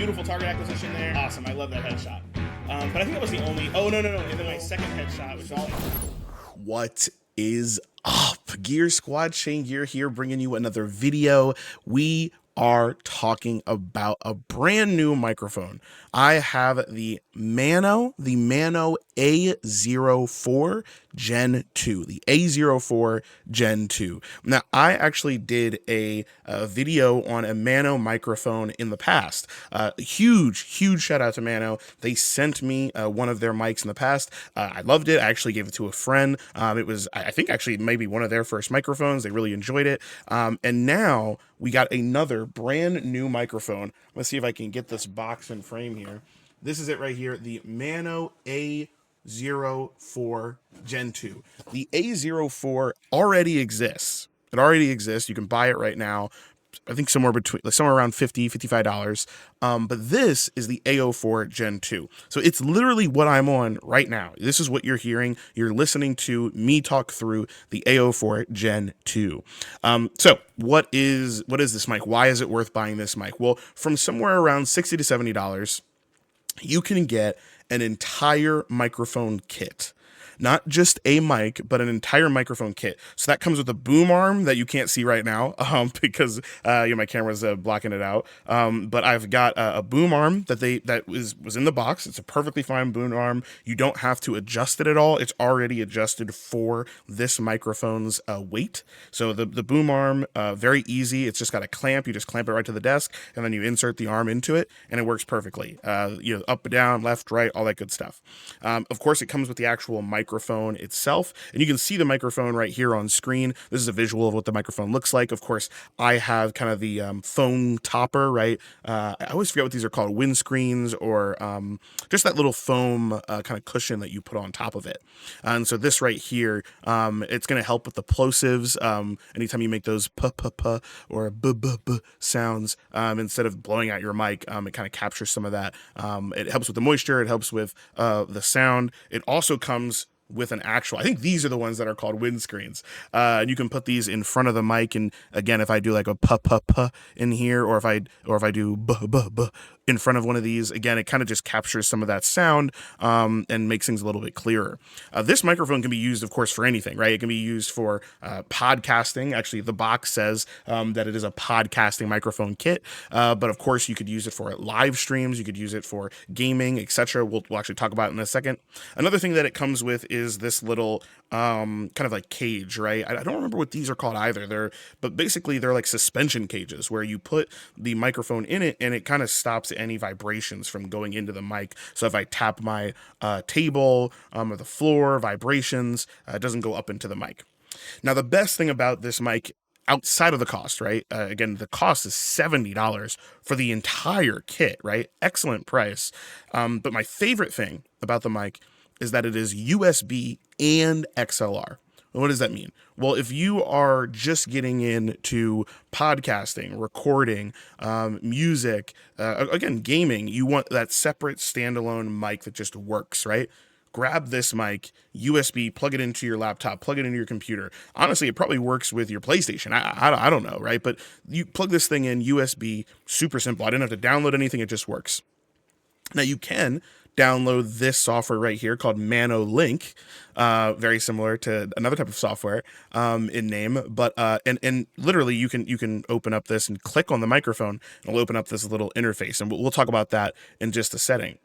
beautiful target acquisition there. Awesome, I love that headshot. But I think that was the only, oh, no. And then my second headshot was all. What is up? Gear Squad, Shane Gear here, bringing you another video. We are talking about a brand new microphone. I have the Maono A04 Gen2, the A04 Gen2. Now, I actually did a video on a Maono microphone in the past. Huge shout out to Maono. They sent me one of their mics in the past. I loved it. I actually gave it to a friend. It was, I think, actually maybe one of their first microphones. They really enjoyed it. And now we got another brand new microphone. Let's see if I can get this box and frame here. This is it right here, the Maono A04 Gen2. The A04 already exists. It already exists. You can buy it right now. I think somewhere around $50, $55. But this is the A04 Gen 2. So it's literally what I'm on right now. This is what you're hearing. You're listening to me talk through the A04 Gen 2. So what is this mic? Why is it worth buying this mic? Well, from somewhere around $60 to $70, you can get an entire microphone kit. Not just a mic, but an entire microphone kit. So that comes with a boom arm that you can't see right now because my camera's blocking it out. But I've got a boom arm that was in the box. It's a perfectly fine boom arm. You don't have to adjust it at all. It's already adjusted for this microphone's weight. So the boom arm, very easy. It's just got a clamp. You just clamp it right to the desk, and then you insert the arm into it, and it works perfectly. Up, down, left, right, all that good stuff. Of course, it comes with the actual microphone itself, and you can see the microphone right here on screen. This is a visual of what the microphone looks like. Of course, I have kind of the foam topper, right? I always forget what these are called, windscreens, or just that little foam kind of cushion that you put on top of it. And so this right here, it's going to help with the plosives. Anytime you make those p or b sounds, instead of blowing out your mic, it kind of captures some of that. It helps with the moisture. It helps with the sound. It also comes with an actual, I think these are the ones that are called windscreens. And you can put these in front of the mic. And again, if I do like a p in here, or if I do b in front of one of these, again, it kind of just captures some of that sound and makes things a little bit clearer. This microphone can be used, of course, for anything, right? It can be used for podcasting. Actually, the box says that it is a podcasting microphone kit. But of course, you could use it for live streams. You could use it for gaming, etc. We'll actually talk about it in a second. Another thing that it comes with is this little kind of like cage, right? I don't remember what these are called either. But basically they're like suspension cages where you put the microphone in it, and it kind of stops any vibrations from going into the mic. So if I tap my table or the floor, vibrations, it doesn't go up into the mic. Now, the best thing about this mic, outside of the cost, right? Again, the cost is $70 for the entire kit, right? Excellent price. But my favorite thing about the mic is that it is USB and XLR. What does that mean? Well, if you are just getting into podcasting, recording, music, again, gaming, you want that separate standalone mic that just works, right? Grab this mic, USB, plug it into your laptop, plug it into your computer. Honestly, it probably works with your PlayStation. I don't know, right? But you plug this thing in, USB, super simple. I didn't have to download anything. It just works. Now, you can download this software right here called Maono Link, very similar to another type of software in name, but and literally you can open up this and click on the microphone, and it'll open up this little interface, and we'll talk about that in just a second.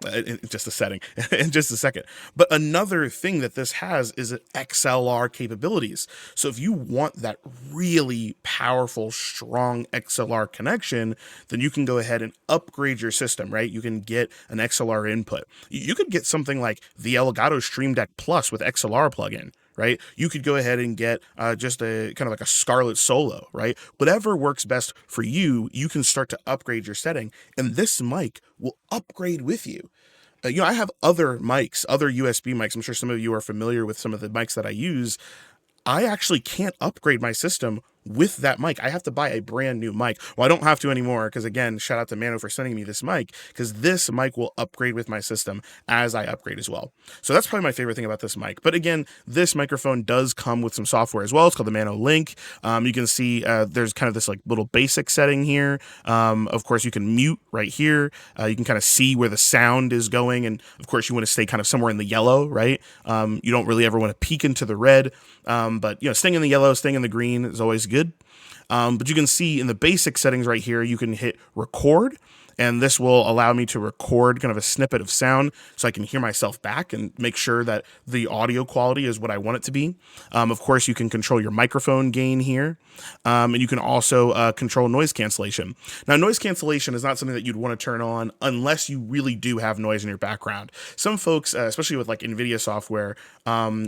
But another thing that this has is XLR capabilities. So if you want that really powerful, strong XLR connection, then you can go ahead and upgrade your system, right? You can get an XLR input. You could get something like the Elgato Stream Deck Plus with XLR plugin, right? You could go ahead and get just a kind of like a Scarlett Solo, right? Whatever works best for you, you can start to upgrade your setting, and this mic will upgrade with you. I have other mics, other USB mics. I'm sure some of you are familiar with some of the mics that I use. I actually can't upgrade my system with that mic. I have to buy a brand new mic. Well, I don't have to anymore because, again, shout out to Maono for sending me this mic, because this mic will upgrade with my system as I upgrade as well. So that's probably my favorite thing about this mic. But again, this microphone does come with some software as well. It's called the Maono Link. You can see there's kind of this like little basic setting here. Of course, you can mute right here. You can kind of see where the sound is going. And of course, you want to stay kind of somewhere in the yellow, right? You don't really ever want to peek into the red. But, you know, staying in the yellow, staying in the green is always good. But you can see in the basic settings right here, you can hit record, and this will allow me to record kind of a snippet of sound so I can hear myself back and make sure that the audio quality is what I want it to be. Of course, you can control your microphone gain here, and you can also control noise cancellation. Now, noise cancellation is not something that you'd want to turn on unless you really do have noise in your background. Some folks, especially with like NVIDIA software,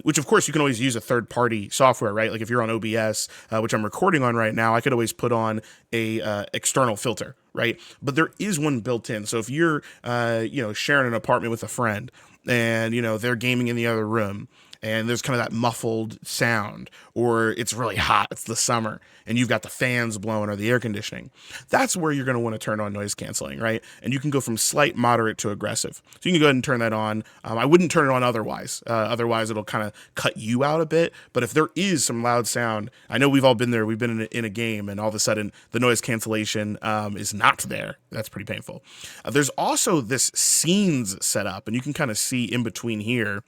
which of course you can always use a third-party software, right? Like if you're on OBS, which I'm recording on right now, I could always put on a external filter, right? But there is one built in. So if you're, sharing an apartment with a friend and, they're gaming in the other room and there's kind of that muffled sound, or it's really hot, it's the summer, and you've got the fans blowing or the air conditioning, that's where you're going to want to turn on noise canceling, right? And you can go from slight, moderate to aggressive. So you can go ahead and turn that on. I wouldn't turn it on otherwise. Otherwise, it'll kind of cut you out a bit. But if there is some loud sound, I know we've all been there. We've been in a game, and all of a sudden, the noise cancellation is not there. That's pretty painful. There's also this scenes set up, and you can kind of see in between here,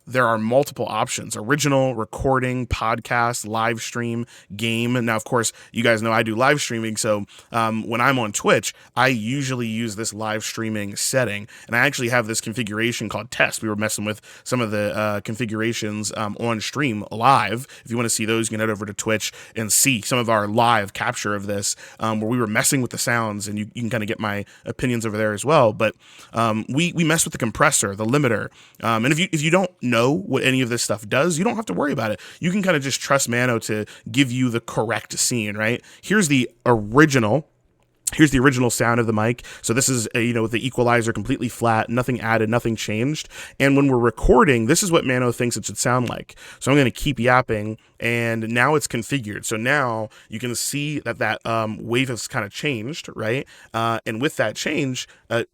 there are multiple options: original, recording, podcast, live stream, game. And now, of course, you guys know I do live streaming. So when I'm on Twitch, I usually use this live streaming setting. And I actually have this configuration called test. We were messing with some of the configurations on stream live. If you want to see those, you can head over to Twitch and see some of our live capture of this, where we were messing with the sounds, and you can kind of get my opinions over there as well. But we mess with the compressor, the limiter. And if you don't know what any of this stuff does, you don't have to worry about it. You can kind of just trust Maono to give you the correct scene, right? Here's the original sound of the mic. So this is, with the equalizer completely flat, nothing added, nothing changed. And when we're recording, this is what Maono thinks it should sound like. So I'm going to keep yapping, and now it's configured. So now you can see that wave has kind of changed, right? And with that change, the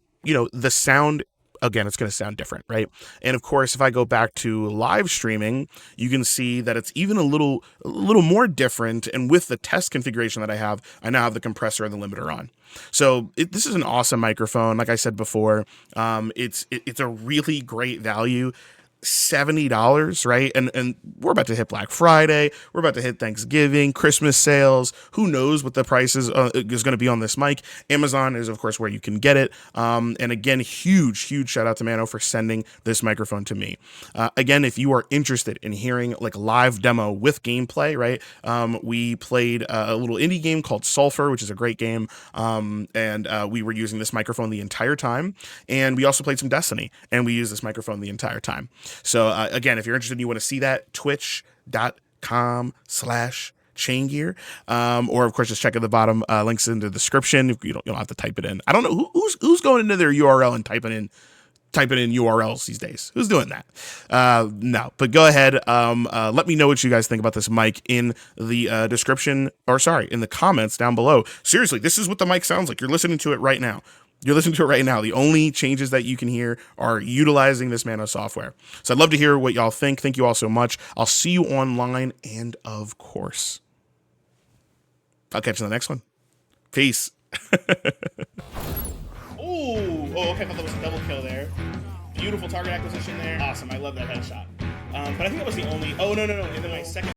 sound, again, it's going to sound different, right? And of course, if I go back to live streaming, you can see that it's even a little more different. And with the test configuration that I now have the compressor and the limiter on. So this is an awesome microphone. Like I said before, it's a really great value. $70, right? And we're about to hit Black Friday. We're about to hit Thanksgiving, Christmas sales. Who knows what the price is going to be on this mic? Amazon is, of course, where you can get it. And again, huge shout out to Maono for sending this microphone to me. Again, if you are interested in hearing like a live demo with gameplay, right? We played a little indie game called Sulfur, which is a great game. And we were using this microphone the entire time. And we also played some Destiny, and we used this microphone the entire time. So again, if you're interested and you want to see that, twitch.com/ChaingearGaming, or of course just check at the bottom, links in the description. You don't have to type it in. I don't know who's going into their URL and typing in URLs these days. Who's doing that? No, but go ahead. Let me know what you guys think about this mic in the description, in the comments down below. Seriously, this is what the mic sounds like. You're listening to it right now. The only changes that you can hear are utilizing this Maono software. So I'd love to hear what y'all think. Thank you all so much. I'll see you online, and of course, I'll catch you in the next one. Peace. Okay, I thought that was a double kill there. Beautiful target acquisition there. Awesome, I love that headshot. But I think that was the only... Oh, no. And then my second...